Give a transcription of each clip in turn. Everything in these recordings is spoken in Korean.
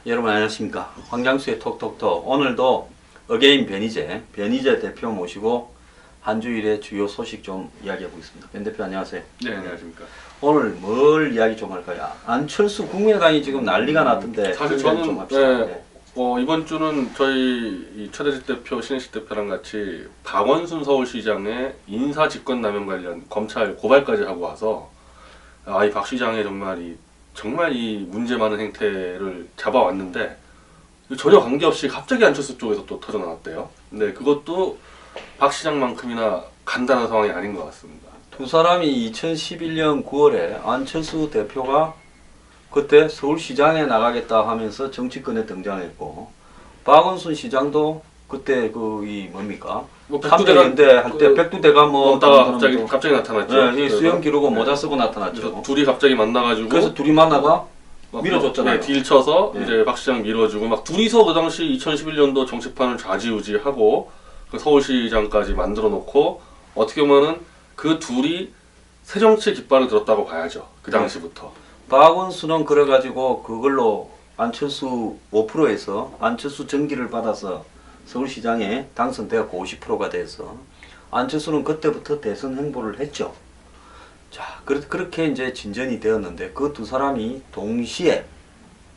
여러분 안녕하십니까. 황장수의 톡톡톡. 오늘도 어게인 변희재 대표 모시고 한 주일의 주요 소식 좀 이야기해 보겠습니다. 변 대표 안녕하세요. 네, 안녕하십니까. 오늘 뭘 이야기 좀 할까요? 안철수 국민의당이 지금 난리가 났던데 사실 그 이야기 저는 좀 합시다. 네. 이번 주는 저희 이 최대식 대표, 신혜식 대표랑 같이 박원순 서울시장의 인사직권남용 관련 검찰 고발까지 하고 와서 이 박 시장의 정말 이 문제 많은 행태를 잡아왔는데 전혀 관계없이 갑자기 안철수 쪽에서 또 터져 나왔대요. 근데 그것도 박 시장만큼이나 간단한 상황이 아닌 것 같습니다. 두 사람이 2011년 9월에 안철수 대표가 그때 서울시장에 나가겠다 하면서 정치권에 등장했고, 박원순 시장도 그때 뭡니까? 삼대연대 할 때 백두대간 먹다가 갑자기 나타났죠. 네, 수염 기르고 모자 쓰고 나타났죠. 둘이 갑자기 만나가지고 그래서 둘이 만나가 밀어줬잖아요. 네, 딜 쳐서 네. 이제 박 시장 밀어주고 막 둘이서 그 당시 2011년도 정치판을 좌지우지하고 그 서울시장까지 만들어 놓고 어떻게 보면은 그 둘이 새정치 깃발을 들었다고 봐야죠. 그 당시부터. 박원순은 그래가지고 그걸로 안철수 5%에서 안철수 전기를 받아서 서울시장에 당선되었고 50%가 돼서 안철수는 그때부터 대선 행보를 했죠. 자, 그렇게 이제 진전이 되었는데 그 두 사람이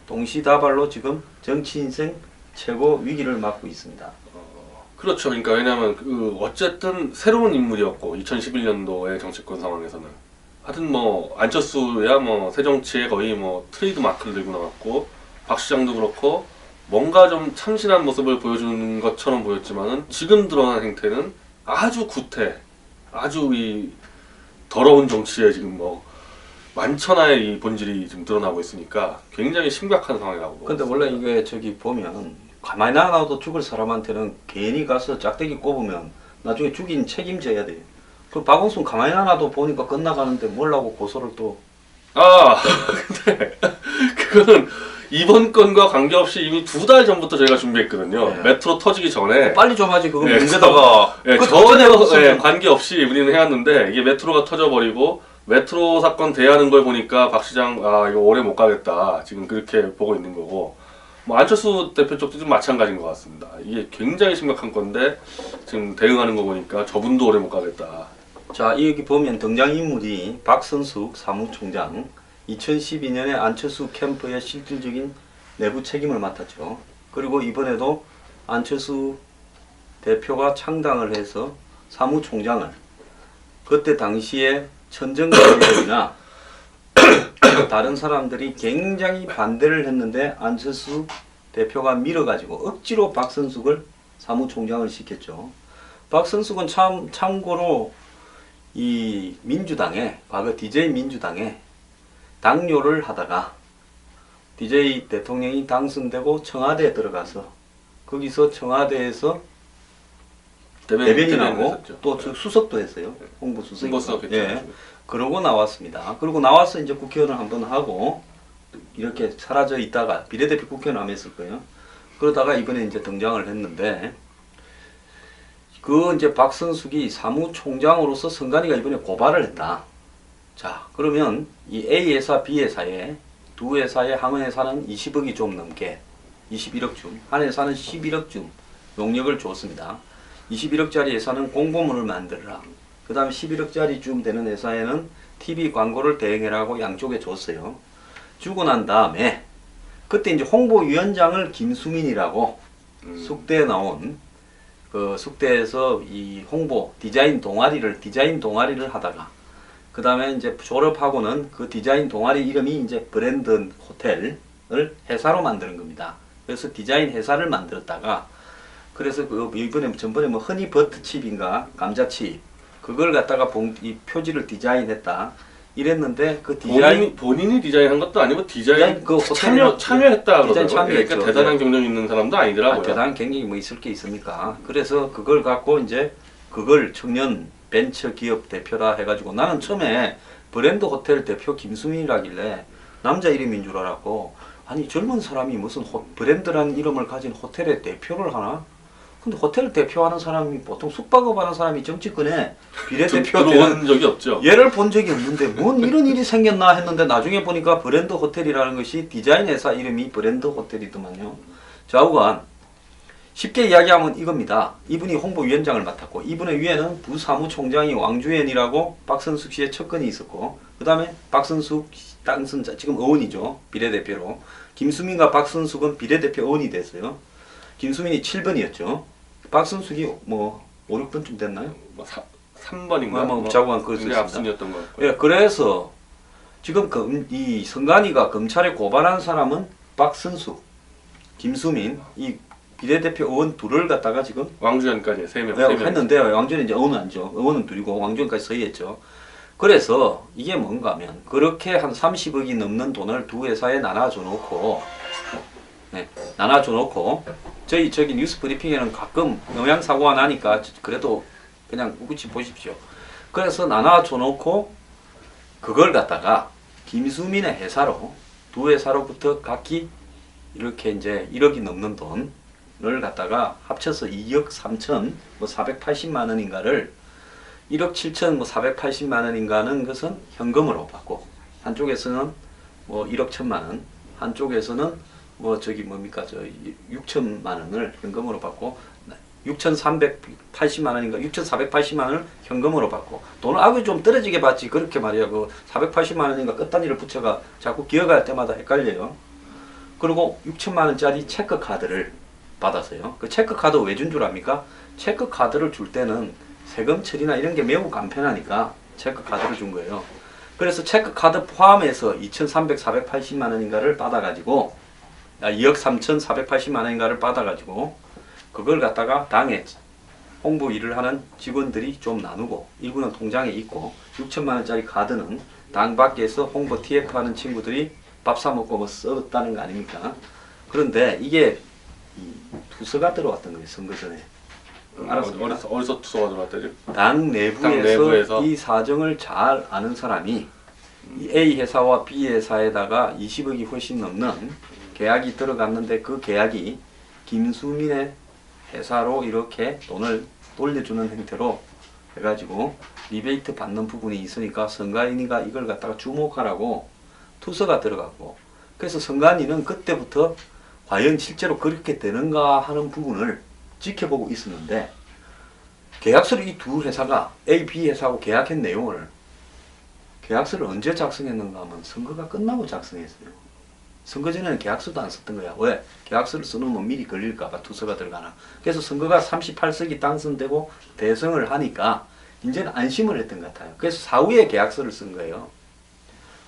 동시다발로 지금 정치 인생 최고 위기를 맞고 있습니다. 그렇죠. 그러니까 왜냐하면 어쨌든 새로운 인물이었고 2011년도의 정치권 상황에서는 하여튼 안철수야 새정치에 거의 트레이드 마크를 들고 나왔고 박 시장도 그렇고 뭔가 좀 참신한 모습을 보여주는 것처럼 보였지만은 지금 드러난 행태는 아주 구태, 아주 이 더러운 정치에 지금 만천하의 이 본질이 지금 드러나고 있으니까 굉장히 심각한 상황이라고 보고 근데 원래 이게 보면 가만히 놔둬도 죽을 사람한테는 괜히 가서 짝대기 꼽으면 나중에 죽인 책임져야 돼요. 그 박원순 가만히 놔둬도 보니까 끝나가는데 뭘라고 고소를 또. 근데 그거는 이번 건과 관계없이 이미 2달 전부터 저희가 준비했거든요. 네. 메트로 터지기 전에 빨리 좀 하지 그거 네, 문제다가. 전혀 관계없이 우리는 해왔는데 이게 메트로가 터져버리고 메트로 사건 대하는 걸 보니까 박 시장 이거 오래 못 가겠다 지금 그렇게 보고 있는 거고 안철수 대표 쪽도 좀 마찬가지인 것 같습니다. 이게 굉장히 심각한 건데 지금 대응하는 거 보니까 저분도 오래 못 가겠다. 자, 여기 보면 등장인물이 박선숙 사무총장 2012년에 안철수 캠프의 실질적인 내부 책임을 맡았죠. 그리고 이번에도 안철수 대표가 창당을 해서 사무총장을 그때 당시에 천정배이나 다른 사람들이 굉장히 반대를 했는데 안철수 대표가 밀어가지고 억지로 박선숙을 사무총장을 시켰죠. 박선숙은 참고로 이 민주당에 과거 DJ 민주당에 당뇨를 하다가 DJ 대통령이 당선되고 청와대에 들어가서 거기서 청와대에서 대변인하고 또 수석도 했어요. 홍보수석이. 예. 그러고 나왔습니다. 그러고 나와서 이제 국회의원을 한번 하고 이렇게 사라져 있다가 비례대표 국회의원 하면 했을 거예요. 그러다가 이번에 이제 등장을 했는데 이제 박선숙이 사무총장으로서 선관위가 이번에 고발을 했다. 자, 그러면 이 A 회사, B 회사에 두 회사에 한 회사는 20억이 좀 넘게 21억쯤, 한 회사는 11억쯤 용역을 줬습니다. 21억짜리 회사는 공보문을 만들어라. 그 다음에 11억짜리쯤 되는 회사에는 TV 광고를 대행해라고 양쪽에 줬어요. 주고 난 다음에 그때 이제 홍보위원장을 김수민이라고 숙대에 나온 숙대에서 이 홍보 디자인 동아리를 하다가 그 다음에 이제 졸업하고는 그 디자인 동아리 이름이 이제 브랜드 호텔을 회사로 만드는 겁니다. 그래서 디자인 회사를 만들었다가 그래서 전번에 허니버터칩인가 감자칩 그걸 갖다가 이 표지를 디자인했다 이랬는데 그 디자인 본인이 디자인한 것도 아니고 디자인 참여했다 그러더라고요. 그러니까 대단한 경력 있는 사람도 아니더라고요. 대단한 경력이 있을 게 있습니까? 그래서 그걸 갖고 이제 그걸 청년 벤처 기업 대표라 해가지고 나는 처음에 브랜드 호텔 대표 김수민이라길래 남자 이름인 줄 알았고 아니 젊은 사람이 무슨 브랜드라는 이름을 가진 호텔의 대표를 하나? 근데 호텔 대표하는 사람이 보통 숙박업하는 사람이 정치권에 비례대표 들어온 적이 없죠. 예를 본 적이 없는데 뭔 이런 일이 생겼나 했는데 나중에 보니까 브랜드 호텔이라는 것이 디자인 회사 이름이 브랜드 호텔이더만요. 좌우간 쉽게 이야기하면 이겁니다. 이분이 홍보위원장을 맡았고 이분의 위에는 부사무총장이 왕주현이라고 박선숙 씨의 측근이 있었고 그 다음에 박선숙 당선자 지금 의원이죠. 비례대표로. 김수민과 박선숙은 비례대표 의원이 됐어요. 김수민이 7번이었죠. 박선숙이 뭐 5, 6번쯤 됐나요? 뭐 3번인가? 뭐 자고한 그렇습니다. 굉장히 앞순이었던 것 같고요. 예, 그래서 지금 이 선관위가 검찰에 고발한 사람은 박선숙, 김수민, 이 비례대표 의원 둘을 갖다가 지금 왕주현까지 3명. 했는데 왕주는 이제 의원은 아니죠. 의원은 둘이고 왕주까지 서희했죠. 그래서 이게 뭔가 하면 그렇게 한 30억이 넘는 돈을 두 회사에 나눠줘 놓고 저기 뉴스 브리핑에는 가끔 영양사고가 나니까 그래도 그냥 꿋꿋이 보십시오. 그래서 나눠줘 놓고 그걸 갖다가 김수민의 회사로 두 회사로부터 각기 이렇게 이제 1억이 넘는 돈을 갖다가 합쳐서 2억 3천 뭐 480만 원인가를 1억 7천 뭐 480만 원인가는 것은 현금으로 받고 한쪽에서는 뭐 1억 1천만 원 한쪽에서는 뭐 저기 뭡니까 저 6천만 원을 현금으로 받고 6,380만 원인가 6,480만 원을 현금으로 받고 돈을 아주 좀 떨어지게 받지 그렇게 말이야 그 480만 원인가 끝단위를 붙여가 자꾸 기억할 때마다 헷갈려요. 그리고 6천만 원짜리 체크 카드를 받았어요. 그 체크 카드 왜 준 줄 압니까? 체크 카드를 줄 때는 세금 처리나 이런 게 매우 간편하니까 체크 카드를 준 거예요. 그래서 체크 카드 포함해서 2,380만 원인가를 받아가지고 2억 3,480만 원인가를 받아가지고 그걸 갖다가 당에 홍보 일을 하는 직원들이 좀 나누고 일부는 통장에 있고 6천만 원짜리 카드는 당 밖에서 홍보 TF 하는 친구들이 밥 사 먹고 뭐 썼다는 거 아닙니까? 그런데 이게 이 투서가 들어왔던 거예요. 선거 전에. 알았습니다. 어디서 투서가 들어왔다죠? 당 내부에서 이 사정을 잘 아는 사람이 이 A 회사와 B 회사에다가 20억이 훨씬 넘는 계약이 들어갔는데 그 계약이 김수민의 회사로 이렇게 돈을 돌려주는 형태로 해가지고 리베이트 받는 부분이 있으니까 선관위가 이걸 갖다가 주목하라고 투서가 들어갔고 그래서 선관위는 그때부터 과연 실제로 그렇게 되는가 하는 부분을 지켜보고 있었는데 계약서를 이 두 회사가 A, B 회사하고 계약한 내용을 계약서를 언제 작성했는가 하면 선거가 끝나고 작성했어요. 선거 전에는 계약서도 안 썼던 거야. 왜? 계약서를 써놓으면 미리 걸릴까봐 투서가 들어가나. 그래서 선거가 38석이 당선되고 대선을 하니까 이제는 안심을 했던 것 같아요. 그래서 사후에 계약서를 쓴 거예요.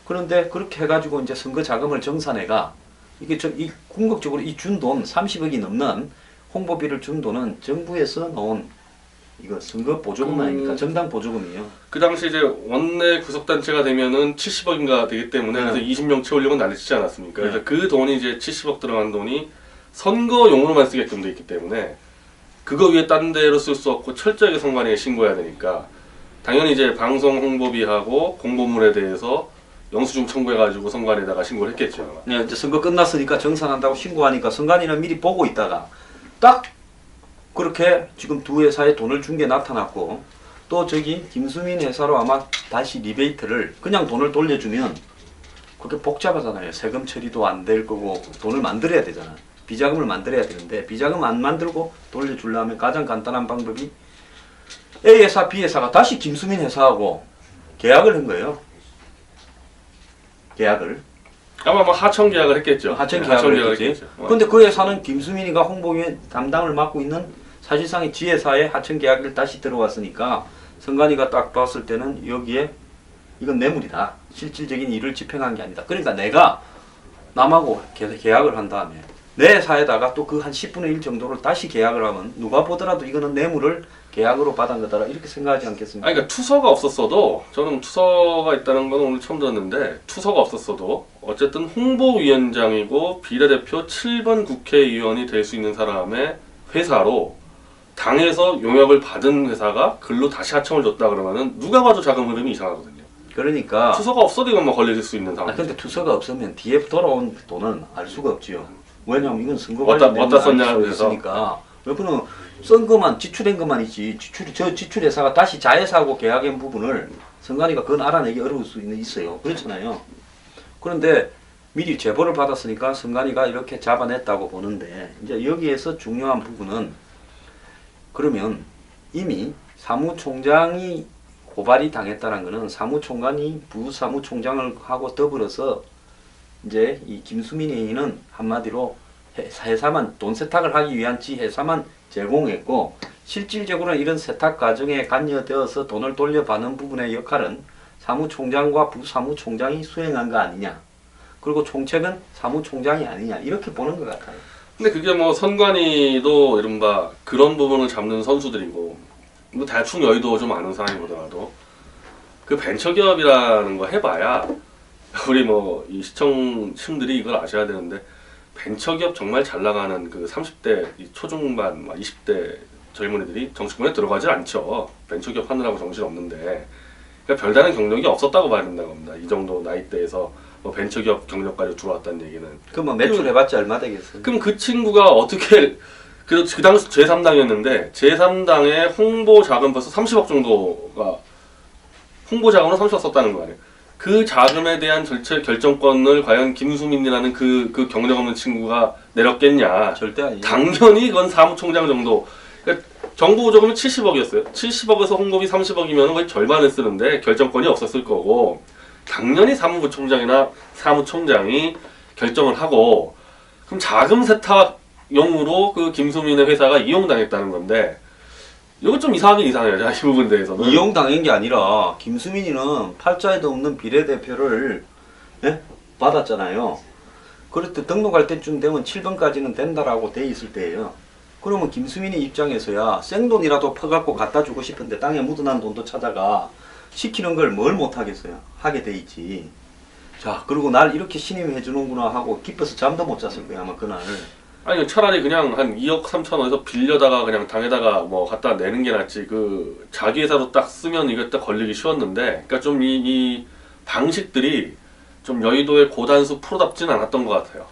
그런데 그렇게 해가지고 이제 선거 자금을 정산해가 이게 이 궁극적으로 이 준 돈 30억이 넘는 홍보비를 준 돈은 정부에서 넣은 이거 선거 보조금 아닙니까? 정당 보조금이에요. 그 당시 이제 원내 구속단체가 되면은 70억인가 되기 때문에 그래서 20명 채우려고 난리치지 않았습니까? 그래서 그 돈이 이제 70억 들어간 돈이 선거용으로만 쓰게끔 돼 있기 때문에 그거 위에 딴 데로 쓸 수 없고 철저하게 선관위에 신고해야 되니까 당연히 이제 방송 홍보비하고 공보물에 대해서 영수증 청구해가지고 선관위에다가 신고를 했겠죠. 네, 이제 선거 끝났으니까 정산한다고 신고하니까 선관위는 미리 보고 있다가 딱 그렇게 지금 두 회사에 돈을 준 게 나타났고 또 저기 김수민 회사로 아마 다시 리베이트를 그냥 돈을 돌려주면 그게 복잡하잖아요. 세금 처리도 안 될 거고 돈을 만들어야 되잖아. 비자금을 만들어야 되는데 비자금 안 만들고 돌려주려면 가장 간단한 방법이 A 회사, B 회사가 다시 김수민 회사하고 계약을 한 거예요. 계약을. 아마 뭐 하청 계약을 했겠죠. 하청 계약을 했겠지. 근데 그 회사는 김수민이가 홍보위원 담당을 맡고 있는 사실상의 지회사에 하청 계약을 다시 들어왔으니까 선관위가 딱 봤을 때는 여기에 이건 뇌물이다. 실질적인 일을 집행한 게 아니다. 그러니까 내가 남하고 계약을 한 다음에 내 회사에다가 또 그 한 10분의 1 정도를 다시 계약을 하면 누가 보더라도 이거는 뇌물을 계약으로 받은 거다 이렇게 생각하지 않겠습니까? 아니 그러니까 투서가 없었어도 저는 투서가 있다는 건 오늘 처음 들었는데 투서가 없었어도 어쨌든 홍보위원장이고 비례대표 7번 국회의원이 될 수 있는 사람의 회사로 당에서 용역을 받은 회사가 글로 다시 하청을 줬다 그러면은 누가 봐도 자금 흐름이 이상하거든요. 그러니까 투서가 없어도 이건 뭐 걸려질 수 있는 상황. 근데 투서가 없으면 뒤에 돌아온 돈은 알 수가 없지요. 왜냐면 이건 선거 어디다 관련된 썼냐 알 수 그래서. 있으니까. 몇 분은 쓴 것만 지출된 것만이지 지출 회사가 다시 자회사하고 계약한 부분을 선관위가 그건 알아내기 어려울 수 있어요. 그렇잖아요. 그런데 미리 제보를 받았으니까 선관위가 이렇게 잡아냈다고 보는데 이제 여기에서 중요한 부분은 그러면 이미 사무총장이 고발이 당했다는 것은 사무총관이 부사무총장을 하고 더불어서 이제 이 김수민 회의는 한마디로 회사만 돈 세탁을 하기 위한 회사만 제공했고 실질적으로는 이런 세탁 과정에 관여되어서 돈을 돌려받는 부분의 역할은 사무총장과 부사무총장이 수행한 거 아니냐. 그리고 총책은 사무총장이 아니냐. 이렇게 보는 것 같아요. 근데 그게 뭐 선관위도 이른바 그런 부분을 잡는 선수들이고 뭐 대충 여의도 좀 아는 사람이 보더라도 그 벤처기업이라는 거 해봐야 우리 뭐 이 시청층들이 이걸 아셔야 되는데 벤처기업 정말 잘 나가는 그 30대 이 초중반 20대 젊은이들이 정치권에 들어가질 않죠. 벤처기업 하느라고 정신 없는데 그러니까 별다른 경력이 없었다고 봐야 된다는 겁니다. 이 정도 나이대에서 뭐 벤처기업 경력까지 들어왔다는 얘기는. 그럼 뭐 매출해봤자 얼마 되겠어요? 그럼 그 친구가 어떻게 그 당시 제3당이었는데 제3당의 홍보 자금 벌써 30억 정도가 홍보 자금으로 30억 썼다는 거 아니에요. 그 자금에 대한 결정권을 과연 김수민이라는 그 경력 없는 친구가 내렸겠냐. 절대 아니죠. 당연히 이건 사무총장 정도. 그러니까 정부 보조금이 70억이었어요. 70억에서 홍보비 30억이면 거의 절반을 쓰는데 결정권이 없었을 거고 당연히 사무부총장이나 사무총장이 결정을 하고 그럼 자금 세탁용으로 그 김수민의 회사가 이용당했다는 건데 이거 좀 이상하긴 이상해요. 이 부분에 대해서는. 이용당한 게 아니라 김수민이는 팔자에도 없는 비례대표를 받았잖아요. 그럴 때 등록할 때쯤 되면 7번까지는 된다라고 돼 있을 때예요. 그러면 김수민이 입장에서야 생돈이라도 퍼갖고 갖다 주고 싶은데 땅에 묻어난 돈도 찾아가 시키는 걸 뭘 못하겠어요. 하게 돼 있지. 자, 그리고 날 이렇게 신임해 주는구나 하고 기뻐서 잠도 못 잤을 거야 아마 그날. 아니 차라리 그냥 한 2억 3천원에서 빌려다가 그냥 당에다가 뭐 갖다 내는 게 낫지 그 자기 회사로 딱 쓰면 이게 딱 걸리기 쉬웠는데 그러니까 좀 이 방식들이 좀 여의도의 고단수 프로답지는 않았던 것 같아요.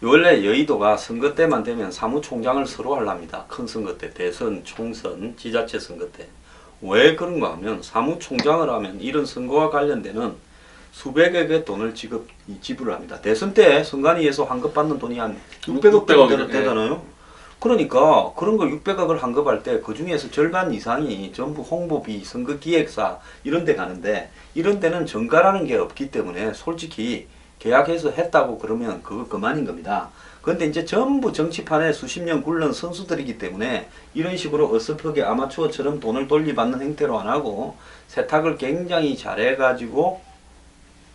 원래 여의도가 선거 때만 되면 사무총장을 서로 하랍니다. 큰 선거 때, 대선, 총선, 지자체 선거 때. 왜 그런가 하면 사무총장을 하면 이런 선거와 관련되는 수백억의 돈을 지불을 합니다. 대선 때 선관위에서 환급받는 돈이 한 600억 정도 되잖아요. 그러니까 그런 걸 600억을 환급할 때 그 중에서 절반 이상이 전부 홍보비, 선거기획사 이런 데 가는데 이런 데는 정가라는 게 없기 때문에 솔직히 계약해서 했다고 그러면 그거 그만인 겁니다. 그런데 이제 전부 정치판에 수십 년 굴른 선수들이기 때문에 이런 식으로 어설프게 아마추어처럼 돈을 돌려받는 행태로 안 하고 세탁을 굉장히 잘해가지고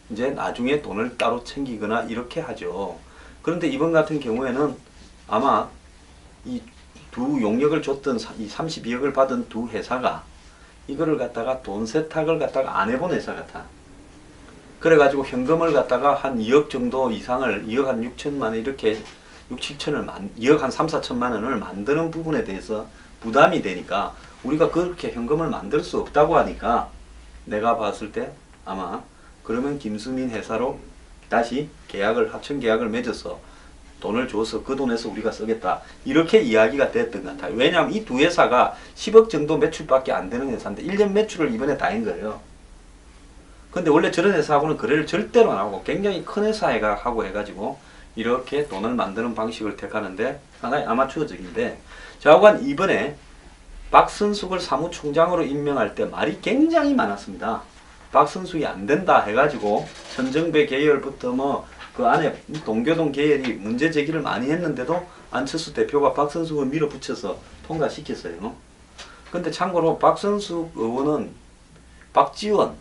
이제 나중에 돈을 따로 챙기거나 이렇게 하죠. 그런데 이번 같은 경우에는 아마 이 두 용역을 줬던 이 32억을 받은 두 회사가 이거를 갖다가 돈 세탁을 갖다가 안 해본 회사 같아. 그래가지고 현금을 갖다가 한 2억 정도 이상을 2억 한 6천만 원 이렇게 6, 7천을 2억 한 3, 4천만 원을 만드는 부분에 대해서 부담이 되니까 우리가 그렇게 현금을 만들 수 없다고 하니까 내가 봤을 때 아마 그러면 김수민 회사로 다시 합천 계약을 맺어서 돈을 줘서 그 돈에서 우리가 쓰겠다. 이렇게 이야기가 됐던 것 같아요. 왜냐하면 이 두 회사가 10억 정도 매출밖에 안 되는 회사인데 1년 매출을 이번에 다 한 거예요. 근데 원래 저런 회사하고는 거래를 절대로 안 하고 굉장히 큰 회사가 하고 해가지고 이렇게 돈을 만드는 방식을 택하는데 하나의 아마추어적인데 좌우간 이번에 박선숙을 사무총장으로 임명할 때 말이 굉장히 많았습니다. 박선숙이 안 된다 해가지고 천정배 계열부터 뭐 그 안에 동교동 계열이 문제 제기를 많이 했는데도 안철수 대표가 박선숙을 밀어붙여서 통과시켰어요. 근데 참고로 박선숙 의원은 박지원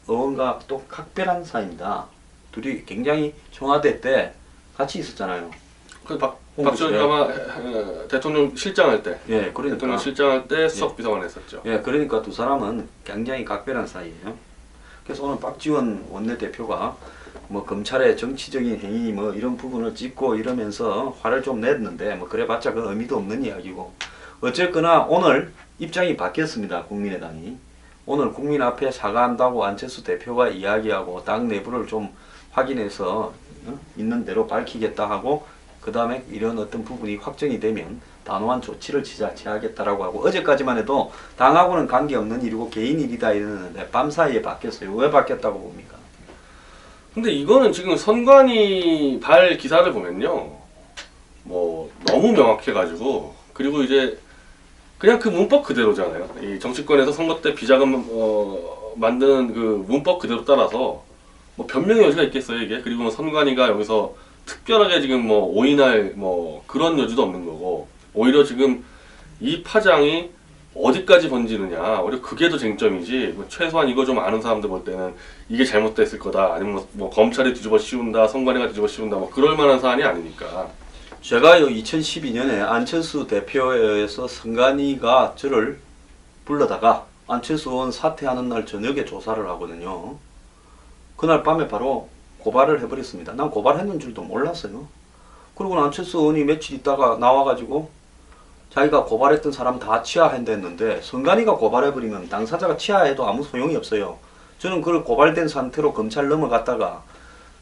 의원과 또 각별한 사이입니다. 둘이 굉장히 청와대 때 같이 있었잖아요. 그 박지원이 아마 대통령 실장할 때, 예, 그러니까 대통령 실장할 때 수석 비서관 했었죠. 예, 그러니까 두 사람은 굉장히 각별한 사이예요. 그래서 오늘 박지원 원내대표가 뭐 검찰의 정치적인 행위 뭐 이런 부분을 짚고 이러면서 화를 좀 냈는데 뭐 그래봤자 그 의미도 없는 이야기고 어쨌거나 오늘 입장이 바뀌었습니다. 국민의당이. 오늘 국민 앞에 사과한다고 안철수 대표가 이야기하고 당 내부를 좀 확인해서 있는 대로 밝히겠다 하고 그 다음에 이런 어떤 부분이 확정이 되면 단호한 조치를 취하겠다라고 하고 어제까지만 해도 당하고는 관계없는 일이고 개인 일이다 이러는데 밤 사이에 바뀌었어요. 왜 바뀌었다고 봅니까? 근데 이거는 지금 선관위 발 기사를 보면요, 뭐 너무 명확해가지고, 그리고 이제 그냥 그 문법 그대로잖아요. 이 정치권에서 선거 때 비자금 만드는 그 문법 그대로 따라서 뭐 변명의 여지가 있겠어요 이게. 그리고 뭐 선관위가 여기서 특별하게 지금 뭐 오인할 뭐 그런 여지도 없는 거고, 오히려 지금 이 파장이 어디까지 번지느냐, 오히려 그게 더 쟁점이지. 뭐 최소한 이거 좀 아는 사람들 볼 때는 이게 잘못됐을 거다, 아니면 뭐 검찰이 뒤집어 씌운다, 선관위가 뒤집어 씌운다, 뭐 그럴 만한 사안이 아니니까. 제가요 2012년에 안철수 대표에서 선관위가 저를 불러다가 안철수 의원 사퇴하는 날 저녁에 조사를 하거든요. 그날 밤에 바로 고발을 해버렸습니다. 난 고발했는 줄도 몰랐어요. 그리고 안철수 의원이 며칠 있다가 나와가지고 자기가 고발했던 사람 다 치하한댔는데, 선관위가 고발해버리면 당사자가 치하해도 아무 소용이 없어요. 저는 그걸 고발된 상태로 검찰 넘어갔다가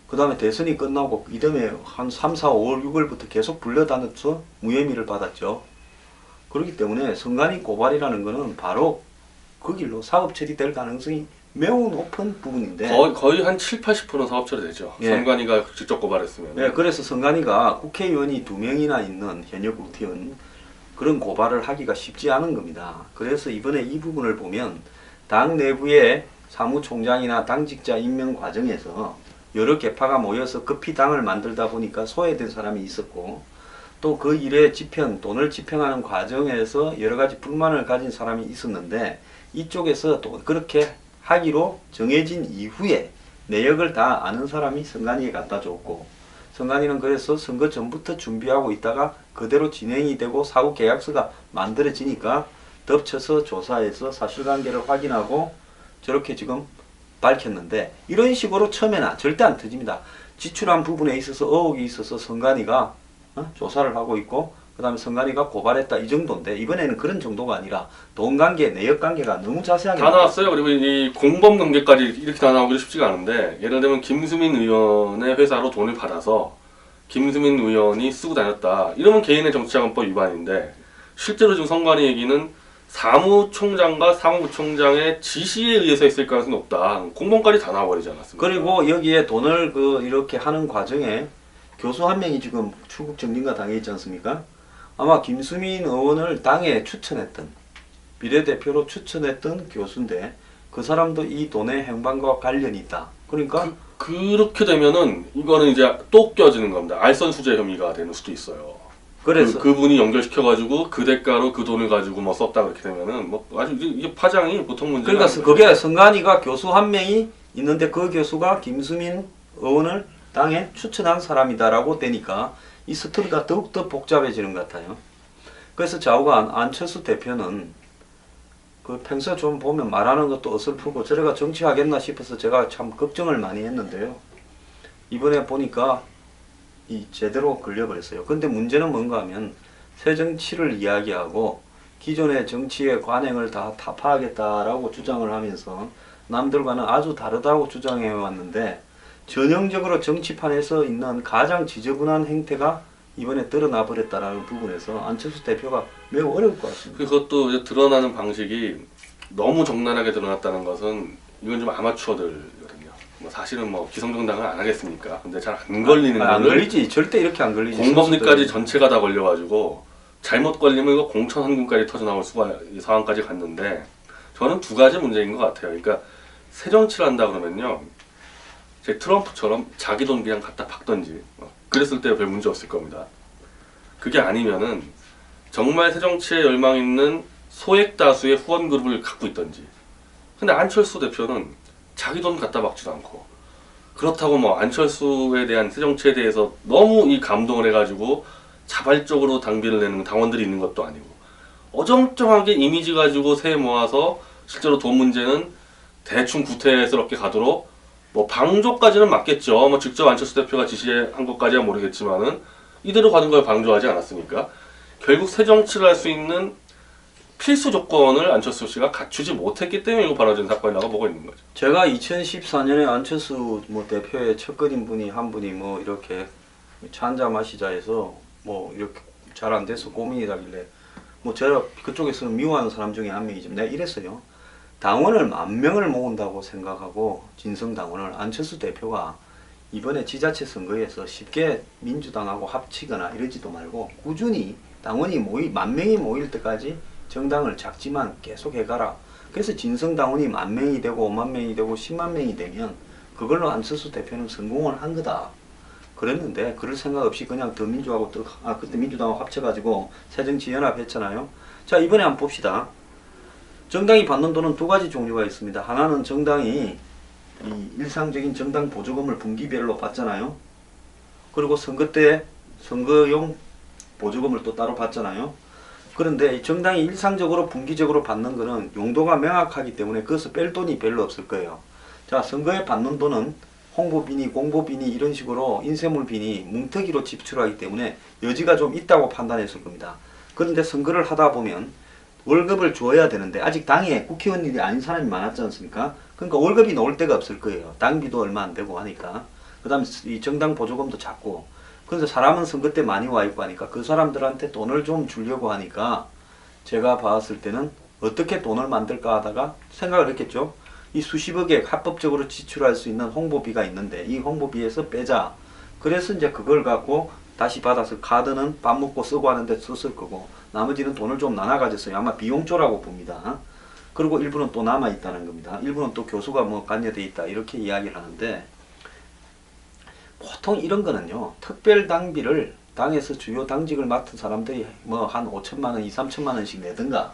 그 다음에 대선이 끝나고 이듬해 한 3, 4, 5월, 6월부터 계속 불려다녀서 무혐의를 받았죠. 그렇기 때문에 선관위 고발이라는 거는 바로 그 길로 사법 처리될 가능성이 매우 높은 부분인데, 거의 한 7, 80%는 사업 처리되죠. 예. 선관위가 직접 고발했으면. 네, 그래서 선관위가 국회의원이 2명이나 있는 현역 국회의원 그런 고발을 하기가 쉽지 않은 겁니다. 그래서 이번에 이 부분을 보면 당 내부의 사무총장이나 당직자 임명 과정에서 여러 계파가 모여서 급히 당을 만들다 보니까 소외된 사람이 있었고, 또 그 일에 돈을 집행하는 과정에서 여러 가지 불만을 가진 사람이 있었는데, 이쪽에서 또 그렇게 하기로 정해진 이후에 내역을 다 아는 사람이 선관위에 갖다 줬고, 선관위는 그래서 선거 전부터 준비하고 있다가 그대로 진행이 되고 사후 계약서가 만들어지니까 덮쳐서 조사해서 사실관계를 확인하고 저렇게 지금 밝혔는데, 이런 식으로 처음에는 절대 안 터집니다. 지출한 부분에 있어서 의혹이 있어서 선관위가 조사를 하고 있고, 그 다음에 선관위가 고발했다 이 정도인데, 이번에는 그런 정도가 아니라 돈관계, 내역관계가 너무 자세하게 다 나왔어요. 그리고 이 공범 관계까지 이렇게 다 나오기도 쉽지가 않은데, 예를 들면 김수민 의원의 회사로 돈을 받아서 김수민 의원이 쓰고 다녔다, 이러면 개인의 정치자금법 위반인데, 실제로 지금 선관위 얘기는 사무총장과 사무부총장의 지시에 의해서 했을 가능성이 높다. 공범까지 다 나와버리지 않았습니까? 그리고 여기에 돈을 이렇게 하는 과정에 교수 한 명이 지금 출국 정진과 당해 있지 않습니까? 아마 김수민 의원을 당에 추천했던, 비례대표로 추천했던 교수인데 그 사람도 이 돈의 행방과 관련이 있다. 그러니까 그렇게 되면은 이거는 이제 또 껴지는 겁니다. 알선수재 혐의가 되는 수도 있어요. 그래서 그분이 연결시켜가지고 그 대가로 그 돈을 가지고 뭐 썼다 그렇게 되면은 뭐 아주 이게 파장이 보통 문제가 그러니까 아닌 그게 거죠. 선관위가 교수 한 명이 있는데 그 교수가 김수민 의원을 당에 추천한 사람이다라고 되니까 이 스토리가 더욱더 복잡해지는 것 같아요. 그래서 좌우간 안철수 대표는 그 평소에 좀 보면 말하는 것도 어설프고 저래가 정치하겠나 싶어서 제가 참 걱정을 많이 했는데요. 이번에 보니까 제대로 걸려버렸어요. 근데 문제는 뭔가 하면 새 정치를 이야기하고 기존의 정치의 관행을 다 타파하겠다라고 주장을 하면서 남들과는 아주 다르다고 주장해 왔는데, 전형적으로 정치판에서 있는 가장 지저분한 행태가 이번에 드러나 버렸다라는 부분에서 안철수 대표가 매우 어려울 것 같습니다. 그것도 이제 드러나는 방식이 너무 적나라하게 드러났다는 것은 이건 좀 아마추어들거든요. 뭐 사실은 뭐 기성정당을 안 하겠습니까? 근데 잘 안 걸리는 안 거를 걸리지. 절대 이렇게 안 걸리지. 공범들까지 선수들은. 전체가 다 걸려가지고 잘못 걸리면 이거 공천환금까지 터져 나올 수가 이 상황까지 갔는데, 저는 두 가지 문제인 것 같아요. 그러니까 새 정치를 한다 그러면요, 제 트럼프처럼 자기 돈 그냥 갖다 박던지 그랬을 때 별 문제 없을 겁니다. 그게 아니면은 정말 새 정치에 열망 있는 소액 다수의 후원 그룹을 갖고 있던지. 근데 안철수 대표는 자기 돈 갖다 박지도 않고, 그렇다고 뭐 안철수에 대한 새 정치에 대해서 너무 이 감동을 해가지고 자발적으로 당비를 내는 당원들이 있는 것도 아니고, 어정쩡하게 이미지 가지고 세 모아서 실제로 돈 문제는 대충 구태스럽게 가도록, 뭐 방조까지는 맞겠죠. 뭐 직접 안철수 대표가 지시한 것까지야 모르겠지만은 이대로 가는 걸 방조하지 않았으니까 결국 새 정치를 할 수 있는 필수 조건을 안철수 씨가 갖추지 못했기 때문에 이거 벌어진 사건이라고 보고 있는 거죠. 제가 2014년에 안철수 대표의 첫 그린 분이 한 분이 이렇게 차 한잔 마시자 해서 이렇게 잘 안 돼서 고민이라길래 뭐 제가 그쪽에서는 미워하는 사람 중에 한 명이죠. 내가 이랬어요. 당원을 10,000명을 모은다고 생각하고 진성당원을 안철수 대표가 이번에 지자체 선거에서 쉽게 민주당하고 합치거나 이러지도 말고 꾸준히 당원이 10,000명이 모일 때까지 정당을 작지만 계속 해가라. 그래서 진성당원이 10,000명이 되고 50,000명이 되고 100,000명이 되면 그걸로 안철수 대표는 성공을 한 거다. 그랬는데 그럴 생각 없이 그냥 더민주하고 그때 민주당하고 합쳐가지고 새정치연합 했잖아요. 자, 이번에 한번 봅시다. 정당이 받는 돈은 두 가지 종류가 있습니다. 하나는 정당이 이 일상적인 정당 보조금을 분기별로 받잖아요. 그리고 선거 때 선거용 보조금을 또 따로 받잖아요. 그런데 이 정당이 일상적으로 분기적으로 받는 거는 용도가 명확하기 때문에 그것을 뺄 돈이 별로 없을 거예요. 자, 선거에 받는 돈은 홍보비니 공보비니 이런 식으로 인쇄물비니 뭉터기로 지출하기 때문에 여지가 좀 있다고 판단했을 겁니다. 그런데 선거를 하다 보면 월급을 줘야 되는데 아직 당에 국회의원들이 아닌 사람이 많았지 않습니까? 그러니까 월급이 나올 데가 없을 거예요. 당비도 얼마 안 되고 하니까. 그 다음에 이 정당 보조금도 작고. 그래서 사람은 선거 때 많이 와 있고 하니까 그 사람들한테 돈을 좀 주려고 하니까 제가 봤을 때는 어떻게 돈을 만들까 하다가 생각을 했겠죠. 이 수십억에 합법적으로 지출할 수 있는 홍보비가 있는데 이 홍보비에서 빼자. 그래서 이제 그걸 갖고 다시 받아서 카드는 밥 먹고 쓰고 하는데 썼을 거고 나머지는 돈을 좀 나눠 가졌어요. 아마 비용조라고 봅니다. 그리고 일부는 또 남아 있다는 겁니다. 일부는 또 교수가 뭐 관여돼 있다 이렇게 이야기를 하는데 보통 이런 거는요. 특별 당비를 당에서 주요 당직을 맡은 사람들이 뭐 한 5천만 원, 2, 3천만 원씩 내든가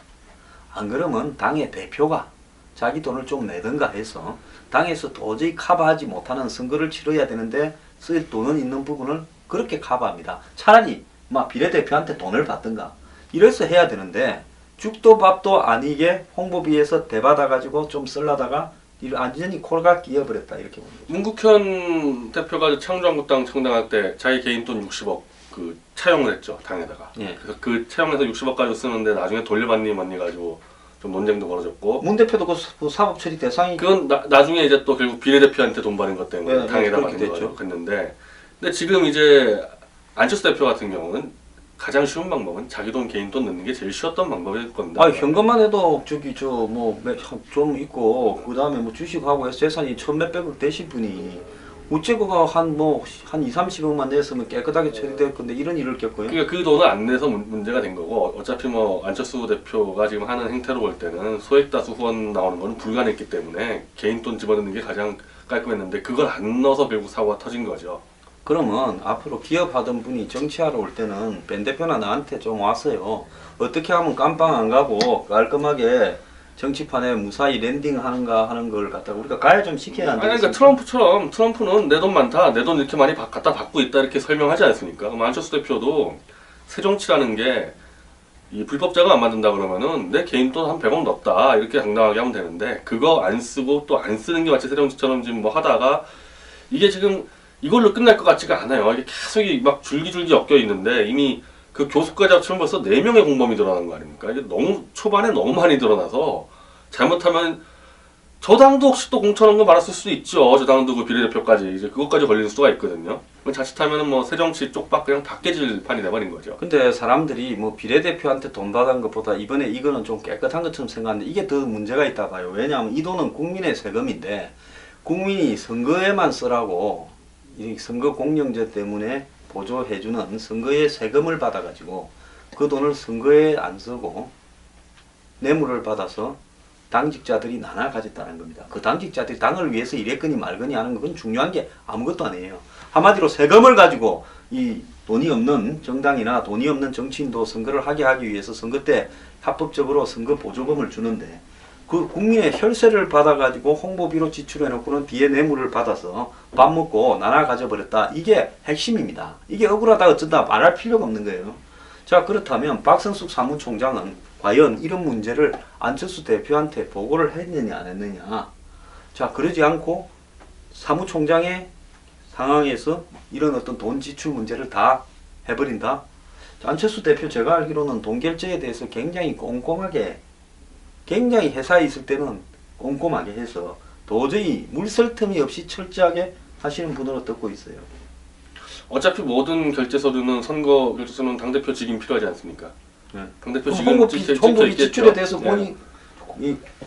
안 그러면 당의 대표가 자기 돈을 좀 내든가 해서 당에서 도저히 커버하지 못하는 선거를 치러야 되는데 쓸 돈은 있는 부분을 그렇게 커버합니다. 차라리 막 비례대표한테 돈을 받든가 이래서 해야 되는데 죽도 밥도 아니게 홍보비에서 대받아가지고 좀 쓸라다가 완전히 콜가 끼어버렸다 이렇게 봅니다. 문국현 대표가 창조한국당 창당할 때 자기 개인 돈 60억 그 차용을 했죠 당에다가. 예. 그래서 그 차용해서 60억 가지고 쓰는데 나중에 돌려받니 맞니 가지고 좀 논쟁도 벌어졌고. 문 대표도 그 사법 처리 대상이 그건 나중에 이제 또 결국 비례대표한테 돈 받은 것 때문에 네, 당에다 그렇게 받는 됐죠. 거죠. 그랬는데 근데 지금 이제 안철수 대표 같은 경우는 가장 쉬운 방법은 자기 돈 개인 돈 넣는 게 제일 쉬웠던 방법일 겁니다. 아 현금만 해도 저기 저 뭐 좀 있고 그 다음에 뭐 주식하고 해서 재산이 1,몇백억 되신 분이 우체국가 한 2, 30억만 냈으면 깨끗하게 처리될 건데 이런 일을 겪고요. 그러니까 그 돈을 안 내서 문제가 된 거고 어차피 뭐 안철수 대표가 지금 하는 행태로 볼 때는 소액다수 후원 나오는 건 불가능했기 때문에 개인 돈 집어넣는 게 가장 깔끔했는데 그걸 안 넣어서 결국 사고가 터진 거죠. 그러면 앞으로 기업하던 분이 정치하러 올 때는 벤 대표나 나한테 좀 왔어요. 어떻게 하면 깜빵 안 가고 깔끔하게 정치판에 무사히 랜딩하는가 하는 걸 갖다가 우리가 가야 좀 시켜야 안 아니 되겠습니까? 그러니까 트럼프처럼 트럼프는 내 돈 많다, 내 돈 이렇게 많이 갖다 받고 있다 이렇게 설명하지 않습니까? 그럼 안철수 대표도 새정치라는 게 이 불법자가 안 만든다 그러면은 내 개인 돈 한 100억 넣었다 이렇게 당당하게 하면 되는데 그거 안 쓰고 또 안 쓰는 게 마치 새정치처럼 지금 뭐 하다가 이게 지금 이걸로 끝날 것 같지가 않아요. 이게 계속 막 줄기줄기 엮여 있는데 이미 그 교수까지 합치면 벌써 4명의 공범이 드러난 거 아닙니까? 이게 너무 초반에 너무 많이 드러나서 잘못하면 저당도 혹시 또 공천한 거 많았을 수도 있죠. 저당도 그 비례대표까지 이제 그것까지 걸릴 수가 있거든요. 자칫하면은 뭐 새정치 쪽박 그냥 다 깨질 판이 돼버린 거죠. 근데 사람들이 뭐 비례대표한테 돈 받은 것보다 이번에 이거는 좀 깨끗한 것처럼 생각하는데 이게 더 문제가 있다 봐요. 왜냐하면 이 돈은 국민의 세금인데 국민이 선거에만 쓰라고 이 선거 공영제 때문에 보조해주는 선거에 세금을 받아가지고 그 돈을 선거에 안 쓰고 뇌물을 받아서 당직자들이 나눠 가졌다는 겁니다. 그 당직자들이 당을 위해서 이랬거니 말거니 하는 건 중요한 게 아무것도 아니에요. 한마디로 세금을 가지고 이 돈이 없는 정당이나 돈이 없는 정치인도 선거를 하게 하기 위해서 선거 때 합법적으로 선거 보조금을 주는데 그 국민의 혈세를 받아가지고 홍보비로 지출해놓고는 뒤에 뇌물을 받아서 밥 먹고 나눠 가져버렸다. 이게 핵심입니다. 이게 억울하다 어쩐다 말할 필요가 없는 거예요. 자 그렇다면 박성숙 사무총장은 과연 이런 문제를 안철수 대표한테 보고를 했느냐 안 했느냐. 자 그러지 않고 사무총장의 상황에서 이런 어떤 돈 지출 문제를 다 해버린다. 안철수 대표 제가 알기로는 돈 결제에 대해서 굉장히 꼼꼼하게 굉장히 회사에 있을 때는 꼼꼼하게 해서 도저히 물설 틈이 없이 철저하게 하시는 분으로 듣고 있어요. 어차피 모든 결제 서류는 선거 결제 서류는 당대표 직인 필요하지 않습니까? 네. 당대표 직인 홍보비 지출에 대해서 본인이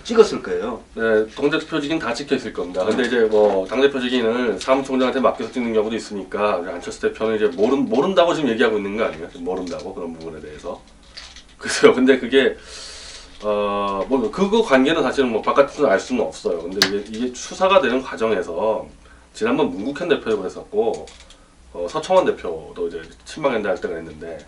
찍었을 거예요. 네, 당대표 직인 다 찍혀 있을 겁니다. 근데 이제 뭐 당대표 직인을 사무총장한테 맡겨서 찍는 경우도 있으니까 안철수 대표는 이제 모른다고 지금 얘기하고 있는 거 아니에요? 모른다고 그런 부분에 대해서. 글쎄요. 근데 그게 뭐 그거 관계는 사실은 뭐 바깥에서 알 수는 없어요. 근데 이게 수사가 되는 과정에서 지난번 문국현 대표도 그랬었고 서청원 대표도 이제 친박연대 할 때가 있는데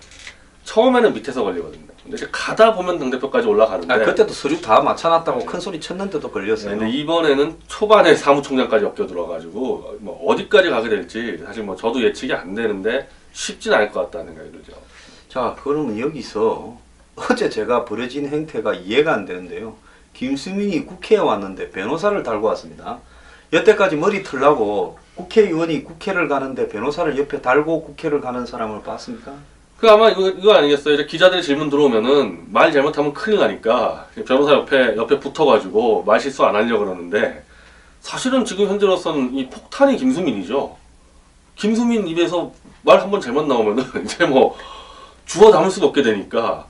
처음에는 밑에서 걸리거든요. 근데 이제 가다 보면 당대표까지 올라가는데 그때도 서류 다 맞춰놨다고 큰 소리 쳤는데도 걸렸어요. 네, 근데 이번에는 초반에 사무총장까지 엮여 들어가지고 뭐 어디까지 가게 될지 사실 뭐 저도 예측이 안 되는데 쉽진 않을 것 같다는 생각이 들죠. 자, 그러면 여기서 어제 제가 벌어진 행태가 이해가 안 되는데요. 김수민이 국회에 왔는데 변호사를 달고 왔습니다. 여태까지 머리 틀라고 국회의원이 국회를 가는데 변호사를 옆에 달고 국회를 가는 사람을 봤습니까? 그 아마 이거 아니겠어요? 이제 기자들이 질문 들어오면은 말 잘못하면 큰일 나니까 변호사 옆에 붙어가지고 말 실수 안 하려고 그러는데 사실은 지금 현재로서는 이 폭탄이 김수민이죠. 김수민 입에서 말 한 번 잘못 나오면은 이제 뭐 주워 담을 수가 없게 되니까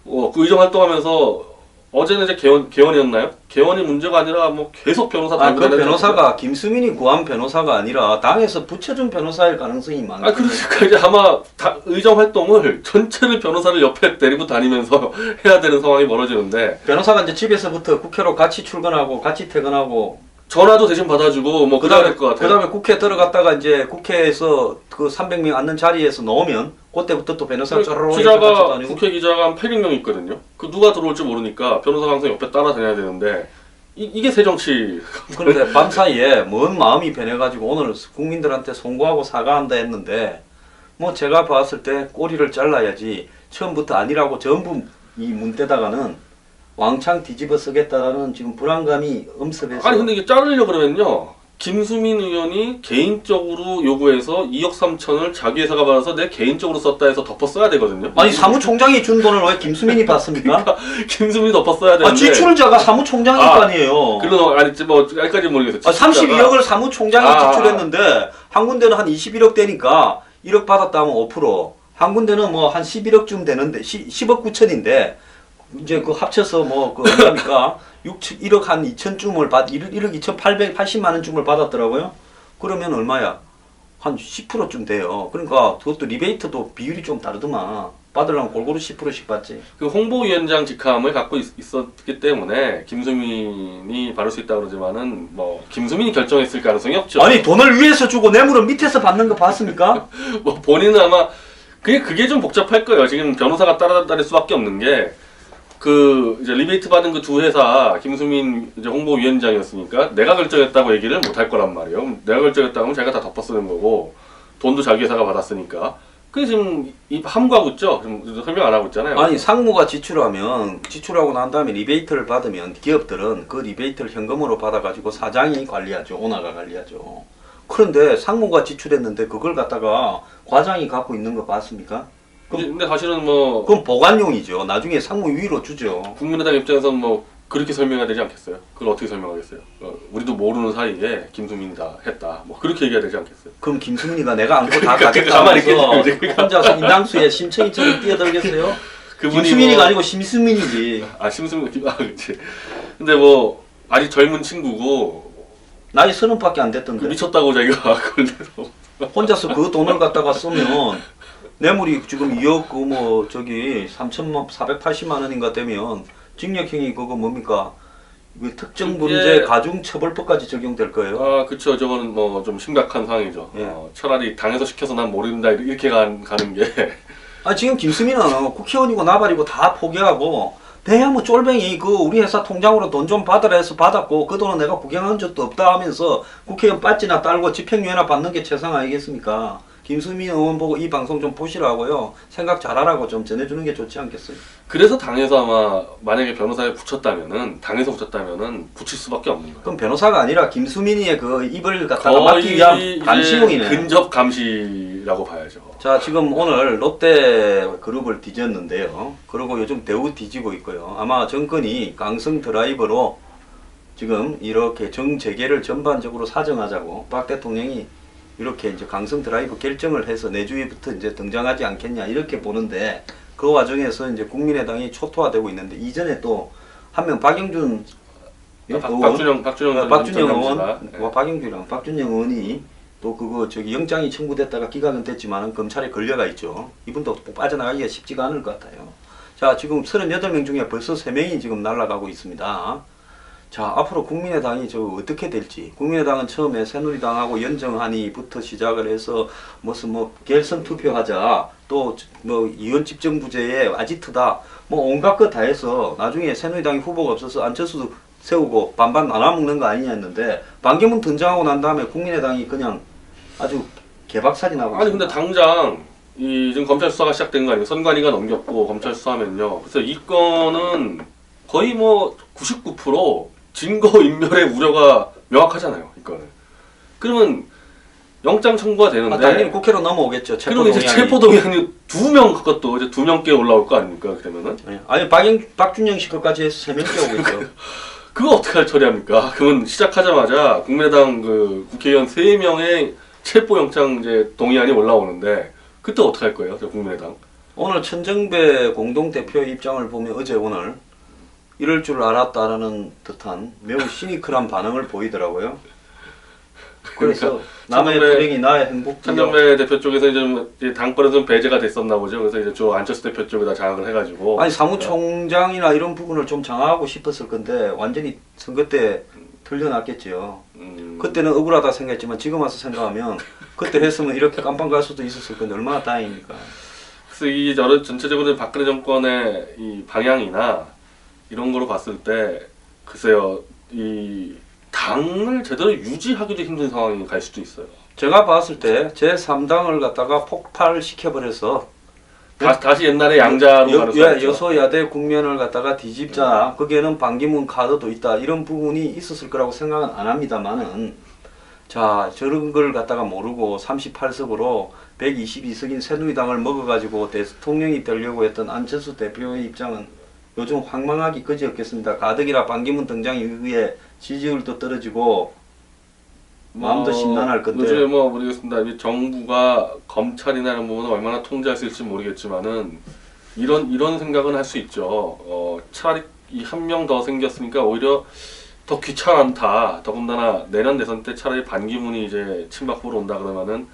그 의정 활동하면서 어제는 이제 개원이었나요? 개원이 문제가 아니라 뭐 계속 변호사 달고 그 다니는 변호사가 김수민이 구한 변호사가 아니라 당에서 붙여준 변호사일 가능성이 많아요. 그러니까 이제 아마 의정 활동을 전체를 변호사를 옆에 데리고 다니면서 해야 되는 상황이 벌어지는데 변호사가 이제 집에서부터 국회로 같이 출근하고 같이 퇴근하고 전화도 대신 받아주고 뭐 그래야 될 것 같아요. 그다음에 국회 들어갔다가 이제 국회에서 그 300명 앉는 자리에서 나오면 그때부터 또 변호사 쩌르르 기자가 국회 기자가 한 800명 있거든요. 그 누가 들어올지 모르니까 변호사가 항상 옆에 따라다녀야 되는데 이게 새정치. 그런데 밤사이에 뭔 마음이 변해가지고 오늘 국민들한테 송구하고 사과한다 했는데 뭐 제가 봤을 때 꼬리를 잘라야지 처음부터 아니라고 전부 이 문대다가는 왕창 뒤집어 쓰겠다라는 지금 불안감이 엄습해서 아니 근데 이게 자르려 그러면요. 김수민 의원이 개인적으로 요구해서 2억 3천을 자기 회사가 받아서 내 개인적으로 썼다 해서 덮어 써야 되거든요. 아니 사무총장이 준 돈을 왜 김수민이 받습니까? 김수민이 덮어 써야 되는데. 지출자가 사무총장일 거 아니에요. 그런 아니 뭐 아직까지 모르겠어요. 32억을 사무총장이 지출했는데 한 군데는 한 21억 되니까 1억 받았다면 5%, 한 군데는 뭐 한 11억쯤 되는데 10억 9천인데 이제 그 합쳐서 뭐 그 얼마입니까? 1억 한 2천쯤을 1억 2,880만 원쯤을 받았더라고요. 그러면 얼마야? 한 10%쯤 돼요. 그러니까 그것도 리베이트도 비율이 좀 다르더만. 받으려면 골고루 10%씩 받지. 그 홍보위원장 직함을 갖고 있었기 때문에 김수민이 받을 수 있다고 그러지만은 뭐 김수민이 결정했을 가능성이 없죠. 아니 돈을 위에서 주고 뇌물은 밑에서 받는 거 봤습니까? 뭐 본인은 아마 그게 좀 복잡할 거예요. 지금 변호사가 따라다닐 수밖에 없는 게 그 이제 리베이트 받은 그 두 회사 김수민 이제 홍보위원장이었으니까 내가 결정했다고 얘기를 못 할 거란 말이에요. 내가 결정했다고 하면 자기가 다 덮어 쓰는 거고 돈도 자기 회사가 받았으니까. 그게 지금 함구하고 있죠. 지금 설명 안 하고 있잖아요. 아니 상무가 지출하고 난 다음에 리베이트를 받으면 기업들은 그 리베이트를 현금으로 받아가지고 사장이 관리하죠. 오너가 관리하죠. 그런데 상무가 지출했는데 그걸 갖다가 과장이 갖고 있는 거 봤습니까? 근데 사실은 뭐 그럼 보관용이죠. 나중에 상무 위로 주죠. 국민의당 입장에서는 뭐 그렇게 설명해야 되지 않겠어요? 그걸 어떻게 설명하겠어요? 우리도 모르는 사이에 김수민이 다 했다. 뭐 그렇게 얘기해야 되지 않겠어요? 그럼 김수민이가 내가 안고 다 가만히 가겠다면서 있겠지. 혼자서 인당수에 심청이처럼 뛰어들겠어요? 그분이 김수민이가 뭐- 아니고 심수민이지. 심수민 그렇지. 근데 뭐 아직 젊은 친구고 나이 30밖에 안 됐던데. 미쳤다고 자기가 걸려서 혼자서 그 돈을 갖다가 쓰면 뇌물이 지금 2억 뭐 저기 3,480만 원인가 되면 징역형이 그거 뭡니까? 그 특정 문제 가중처벌법까지 적용될 거예요. 그쵸. 저거는 뭐 좀 심각한 상황이죠. 예. 차라리 당에서 시켜서 난 모른다 이렇게 가는 게 지금 김수민은 국회의원이고 나발이고 다 포기하고 내야 뭐 쫄뱅이 그 우리 회사 통장으로 돈 좀 받으라 해서 받았고 그 돈은 내가 구경한 적도 없다 하면서 국회의원 빠지나 딸고 집행유예나 받는 게 최상 아니겠습니까? 김수민 의원 보고 이 방송 좀 보시라고요. 생각 잘하라고 좀 전해주는 게 좋지 않겠어요? 그래서 당에서 아마 만약에 변호사에 당에서 붙였다면은 붙일 수밖에 없는 거예요. 그럼 변호사가 아니라 김수민이의 그 입을 갖다가 거의 막기 위한 이제 감시용이네. 근접 감시라고 봐야죠. 자, 지금 오늘 롯데 그룹을 뒤졌는데요. 그리고 요즘 대우 뒤지고 있고요. 아마 정권이 강성 드라이버로 지금 이렇게 정재계를 전반적으로 사정하자고 박 대통령이 이렇게 이제 강성 드라이브 결정을 해서 내주위부터 이제 등장하지 않겠냐 이렇게 보는데 그 와중에서 이제 국민의당이 초토화되고 있는데 이전에 또 한 명 박영준 박준영 의원, 네. 박준영 의원이 또 그거 저기 영장이 청구됐다가 기각은 됐지만은 검찰에 걸려가 있죠. 이분도 빠져나가기가 쉽지가 않을 것 같아요. 자, 지금 38명 중에 벌써 3명이 지금 날아가고 있습니다. 자, 앞으로 국민의당이 저 어떻게 될지. 국민의당은 처음에 새누리당하고 연정하니부터 시작을 해서 무슨 뭐 결선 투표하자, 또 뭐 이원집 정부제의 아지트다, 뭐 온갖 거 다 해서 나중에 새누리당이 후보가 없어서 안철수 세우고 반반 나눠먹는 거 아니냐 했는데 반기문 등장하고 난 다음에 국민의당이 그냥 아주 개박살이 나고 아니 근데 있습니다. 당장 이 지금 검찰 수사가 시작된 거 아니에요? 선관위가 넘겼고 검찰 수사하면요. 그래서 이 건은 거의 뭐 99% 증거 인멸의 우려가 명확하잖아요. 이 건은. 그러면 영장 청구가 되는데 당연히 국회로 넘어오겠죠. 그럼 이제 체포동의안이 2명 그것도 이제 2명께 올라올 거 아닙니까? 그러면은 네. 아니 박준영 씨 것까지 해서 3명째 오고 있죠. 그거 어떻게 처리합니까? 그러면 시작하자마자 국민의당 그 국회의원 3명의 체포영장 이제 동의안이 올라오는데 그때 어떻게 할 거예요? 저 국민의당? 오늘 천정배 공동대표의 입장을 보면 어제 오늘 이럴 줄 알았다라는 듯한 매우 시니컬한 반응을 보이더라고요. 그래서 남의 불행이 나의 행복이요. 천정배 대표 쪽에서 이제 당권에 좀 배제가 됐었나 보죠. 그래서 이제 저 안철수 대표 쪽에다 장악을 해가지고 아니 사무총장이나 이런 부분을 좀 장악하고 싶었을 건데 완전히 선거 때 틀려났겠죠. 그때는 억울하다 생각했지만 지금 와서 생각하면 그때 했으면 이렇게 깜빵 갈 수도 있었을 건데 얼마나 다행입니까. 그래서 이 저런 전체적으로 박근혜 정권의 이 방향이나 이런 거로 봤을 때 글쎄요 이 당을 제대로 유지하기도 힘든 상황이 갈 수도 있어요. 제가 봤을 때 제3당을 갖다가 폭발시켜버려서 다시 옛날에 양자로 가는 거 여소야대 국면을 갖다가 뒤집자 거기에는 반기문 카드도 있다 이런 부분이 있었을 거라고 생각은 안 합니다만은 자 저런 걸 갖다가 모르고 38석으로 122석인 새누리당을 먹어가지고 대통령이 되려고 했던 안철수 대표의 입장은 요즘 황망하기 그지없겠습니다. 가덕이라 반기문 등장 이후에 지지율도 떨어지고 마음도 심란할 건데 요즘에 뭐 모르겠습니다. 이 정부가 검찰이나 이런 부분을 얼마나 통제할 수 있을지 모르겠지만은 이런 생각은 할 수 있죠. 차라리 이 한 명 더 생겼으니까 오히려 더 귀찮다. 더군다나 내년 대선 때 차라리 반기문이 이제 친박 후보로 온다 그러면은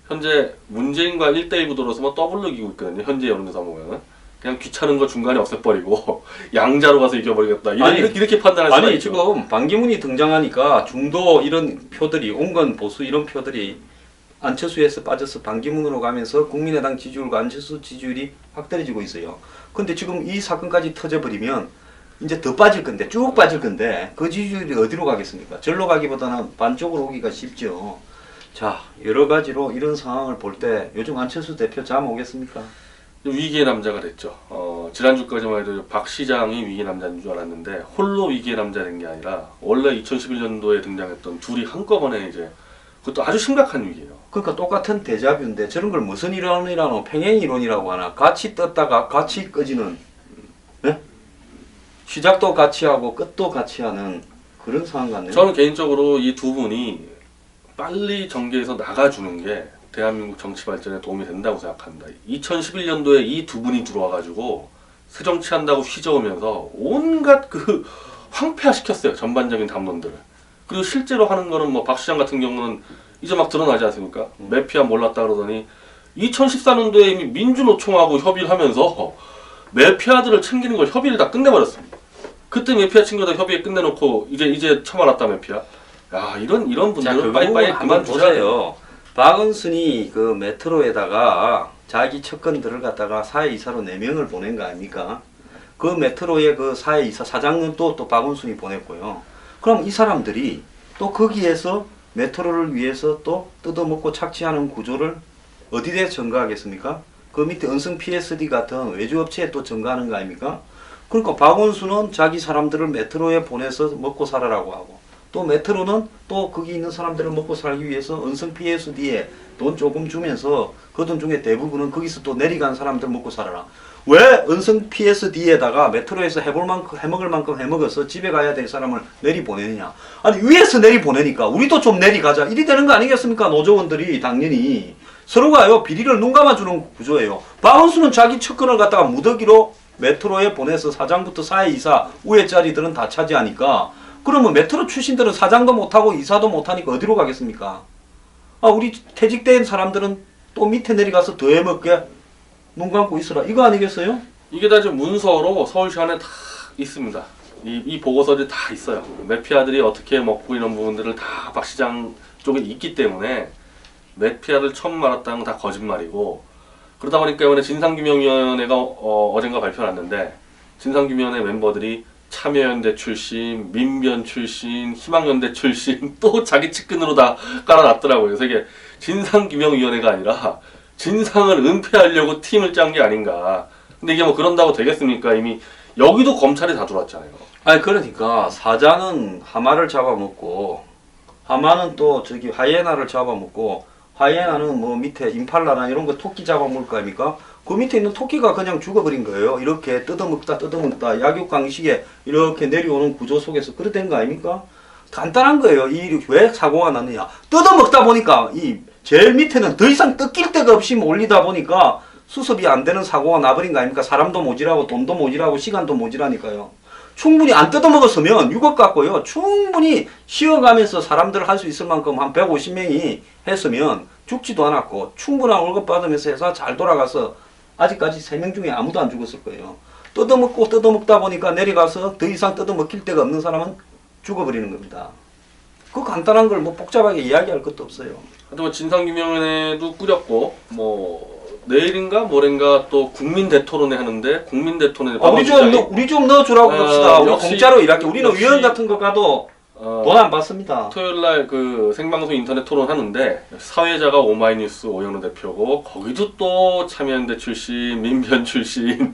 현재 문재인과 1대1 구도로서 뭐 더블로 이기고 있거든요. 현재 여론조사 보면은. 그냥 귀찮은 거 중간에 없애버리고 양자로 가서 이겨버리겠다. 이렇게 판단할 수가 있죠. 지금 반기문이 등장하니까 중도 이런 표들이 온건 보수 이런 표들이 안철수에서 빠져서 반기문으로 가면서 국민의당 지지율과 안철수 지지율이 확 떨어지고 있어요. 근데 지금 이 사건까지 터져버리면 이제 더 빠질 건데 쭉 빠질 건데 그 지지율이 어디로 가겠습니까? 절로 가기보다는 반쪽으로 오기가 쉽죠. 자 여러 가지로 이런 상황을 볼 때 요즘 안철수 대표 잠 오겠습니까? 위기의 남자가 됐죠. 지난주까지만 해도 박 시장이 위기의 남자인 줄 알았는데 홀로 위기의 남자 된 게 아니라 원래 2011년도에 등장했던 둘이 한꺼번에 이제 그것도 아주 심각한 위기예요. 그러니까 똑같은 데자뷰인데 저런 걸 무슨 이론이라고 평행 이론이라고 하나 같이 떴다가 같이 꺼지는 네? 시작도 같이 하고 끝도 같이 하는 그런 상황 같네요. 저는 개인적으로 이 두 분이 빨리 정계에서 나가주는 게 대한민국 정치 발전에 도움이 된다고 생각합니다. 2011년도에 이 두 분이 들어와가지고 새정치한다고 휘저으면서 온갖 그 황폐화시켰어요. 전반적인 담론들을. 그리고 실제로 하는 거는 뭐 박 시장 같은 경우는 이제 막 드러나지 않습니까? 매피아 몰랐다 그러더니 2014년도에 이미 민주노총하고 협의를 하면서 매피아들을 챙기는 걸 협의를 다 끝내버렸습니다. 그때 매피아 친구들 협의에 끝내놓고 이제 처음 알았다 매피아. 야 이런 분들은 빨리빨리 그만 보세요. 박은순이 그 메트로에다가 자기 측근들을 갖다가 사회이사로 4명을 보낸 거 아닙니까? 그 메트로의 그 사회이사 사장은 또 박은순이 보냈고요. 그럼 이 사람들이 또 거기에서 메트로를 위해서 또 뜯어먹고 착취하는 구조를 어디에 전가하겠습니까? 그 밑에 은성 PSD 같은 외주업체에 또 전가하는 거 아닙니까? 그러니까 박원순은 자기 사람들을 메트로에 보내서 먹고 살아라고 하고 또 메트로는 또 거기 있는 사람들을 먹고 살기 위해서 은성 PSD에 돈 조금 주면서 그 돈 중에 대부분은 거기서 또 내려간 사람들 먹고 살아라. 왜 은성 PSD에다가 메트로에서 해볼 만큼 해먹을 만큼 해먹어서 집에 가야 될 사람을 내리 보내느냐? 아니 위에서 내리 보내니까 우리도 좀 내리 가자. 이리 되는 거 아니겠습니까? 노조원들이 당연히 서로가요 비리를 눈 감아주는 구조예요. 박원순은 자기 측근을 갖다가 무더기로 메트로에 보내서 사장부터 사회이사 위에 자리들은 다 차지하니까 그러면 메트로 출신들은 사장도 못하고 이사도 못하니까 어디로 가겠습니까? 아 우리 퇴직된 사람들은 또 밑에 내려가서 더 해먹게 눈 감고 있으라 이거 아니겠어요? 이게 다 지금 문서로 서울시 안에 다 있습니다. 이 보고서들이 다 있어요. 매피아들이 어떻게 먹고 이런 부분들을 다 박 시장 쪽에 있기 때문에 매피아를 처음 말았다는 건 다 거짓말이고 그러다 보니까 이번에 진상규명위원회가 어젠가 발표났는데 진상규명위원회 멤버들이 참여연대 출신, 민변 출신, 희망연대 출신 또 자기 측근으로 다 깔아놨더라고요. 그래서 이게 진상규명위원회가 아니라 진상을 은폐하려고 팀을 짠 게 아닌가. 근데 이게 뭐 그런다고 되겠습니까? 이미 여기도 검찰이 다 들어왔잖아요. 아니 그러니까 사장은 하마를 잡아먹고 하마는 또 저기 하이에나를 잡아먹고 하이에나는 뭐 밑에 임팔라나 이런 거 토끼 잡아먹을 거 아닙니까? 그 밑에 있는 토끼가 그냥 죽어버린 거예요. 이렇게 뜯어먹다 약육강식에 이렇게 내려오는 구조 속에서 그렇게 된 거 아닙니까? 간단한 거예요. 이 왜 사고가 났느냐? 뜯어먹다 보니까 이 제일 밑에는 더 이상 뜯길 데가 없이 몰리다 보니까 수습이 안 되는 사고가 나버린 거 아닙니까? 사람도 모자라고 돈도 모자라고 시간도 모자라니까요. 충분히 안 뜯어먹었으면 6억 갖고요. 충분히 쉬어가면서 사람들 할 수 있을 만큼 한 150명이 했으면 죽지도 않았고 충분한 월급 받으면서 회사 잘 돌아가서 아직까지 3명 중에 아무도 안 죽었을 거예요. 뜯어먹다 보니까 내려가서 더 이상 뜯어먹힐 데가 없는 사람은 죽어버리는 겁니다. 그 간단한 걸 뭐 복잡하게 이야기할 것도 없어요. 하여튼 뭐 진상규명회도 꾸렸고 뭐 내일인가 모레인가 또 국민대토론회 하는데 국민대토론회 우리 좀 넣어주라고 합시다. 우리 역시- 공짜로 일할게. 우리는 역시- 위원 같은 거 가도 돈 안 받습니다. 토요일날 그 생방송 인터넷 토론 하는데 사회자가 오마이뉴스 오영로 대표고 거기도 또 참여연대 출신, 민변 출신,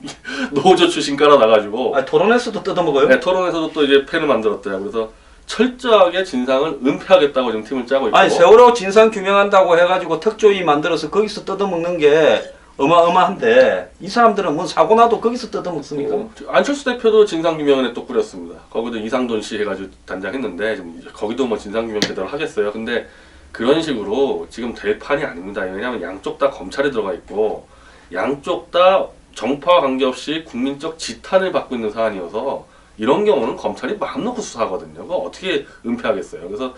노조 출신 깔아놔가지고 아니, 토론에서도 뜯어먹어요? 네, 토론에서도 또 이제 팬을 만들었대요. 그래서 철저하게 진상을 은폐하겠다고 지금 팀을 짜고 있고. 아니 세월호 진상 규명한다고 해가지고 특조위 만들어서 거기서 뜯어먹는 게 어마어마한데 이 사람들은 뭐 사고 나도 거기서 뜯어먹습니까? 안철수 대표도 진상규명원에 또 꾸렸습니다. 거기도 이상돈 씨 해가지고 단장했는데 지금 거기도 뭐 진상규명 제대로 하겠어요. 근데 그런 식으로 지금 될 판이 아닙니다. 왜냐하면 양쪽 다 검찰에 들어가 있고 양쪽 다 정파와 관계없이 국민적 지탄을 받고 있는 사안이어서 이런 경우는 검찰이 마음 놓고 수사하거든요. 그거 어떻게 은폐하겠어요. 그래서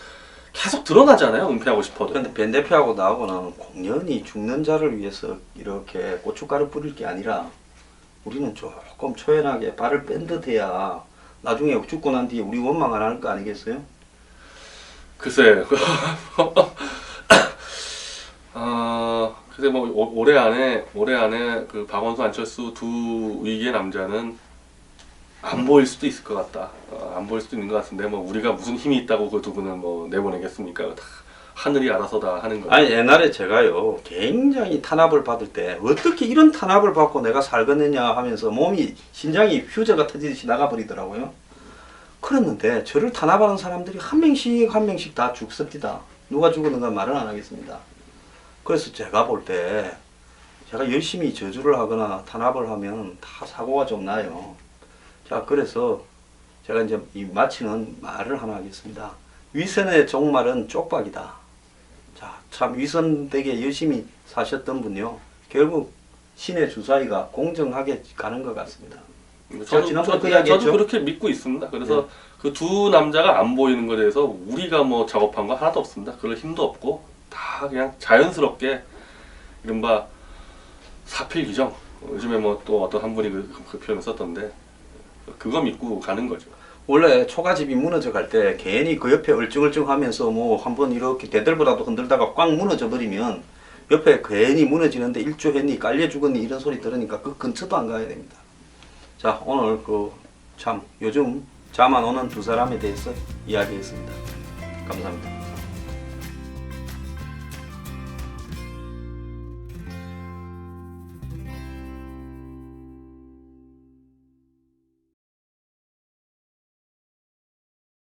계속 드러나잖아요. 은폐하고 싶어도. 그런데 벤 대표하고 나하고는 공연히 죽는 자를 위해서 이렇게 고춧가루 뿌릴 게 아니라 우리는 조금 초연하게 발을 뺀 듯 해야 나중에 죽고 난 뒤에 우리 원망 안 할 거 아니겠어요? 글쎄, 글쎄 뭐 올해 안에 그 박원순 안철수 두 위기의 남자는 안 보일 수도 있을 것 같다. 안 보일 수도 있는 것 같은데 뭐 우리가 무슨 힘이 있다고 그 두 분을 뭐 내보내겠습니까? 다 하늘이 알아서 다 하는 거예요. 아니 옛날에 제가요 굉장히 탄압을 받을 때 어떻게 이런 탄압을 받고 내가 살겠느냐 하면서 몸이 심장이 휴저가 터지듯이 나가버리더라고요. 그랬는데 저를 탄압하는 사람들이 한 명씩 다 죽습니다. 누가 죽었는가 말은 안 하겠습니다. 그래서 제가 볼 때 제가 열심히 저주를 하거나 탄압을 하면 다 사고가 좀 나요. 자 그래서 제가 이제 이 마치는 말을 하나 하겠습니다. 위선의 종말은 쪽박이다. 자, 참 위선되게 열심히 사셨던 분요. 결국 신의 주사위가 공정하게 가는 것 같습니다. 저도 그렇게 믿고 있습니다. 그래서 그 두 남자가 안 보이는 것에 대해서 우리가 뭐 작업한 거 하나도 없습니다. 그럴 힘도 없고 다 그냥 자연스럽게 이른바 사필규정. 요즘에 뭐 또 어떤 한 분이 그 표현을 썼던데 그거 믿고 가는 거죠. 원래 초가집이 무너져 갈 때 괜히 그 옆에 얼쩡얼쩡 하면서 뭐 한번 이렇게 대들보라도 흔들다가 꽉 무너져 버리면 옆에 괜히 무너지는데 일조했니 깔려 죽었니 이런 소리 들으니까 그 근처도 안 가야 됩니다. 자 오늘 그 참 요즘 잠 안 오는 두 사람에 대해서 이야기했습니다. 감사합니다.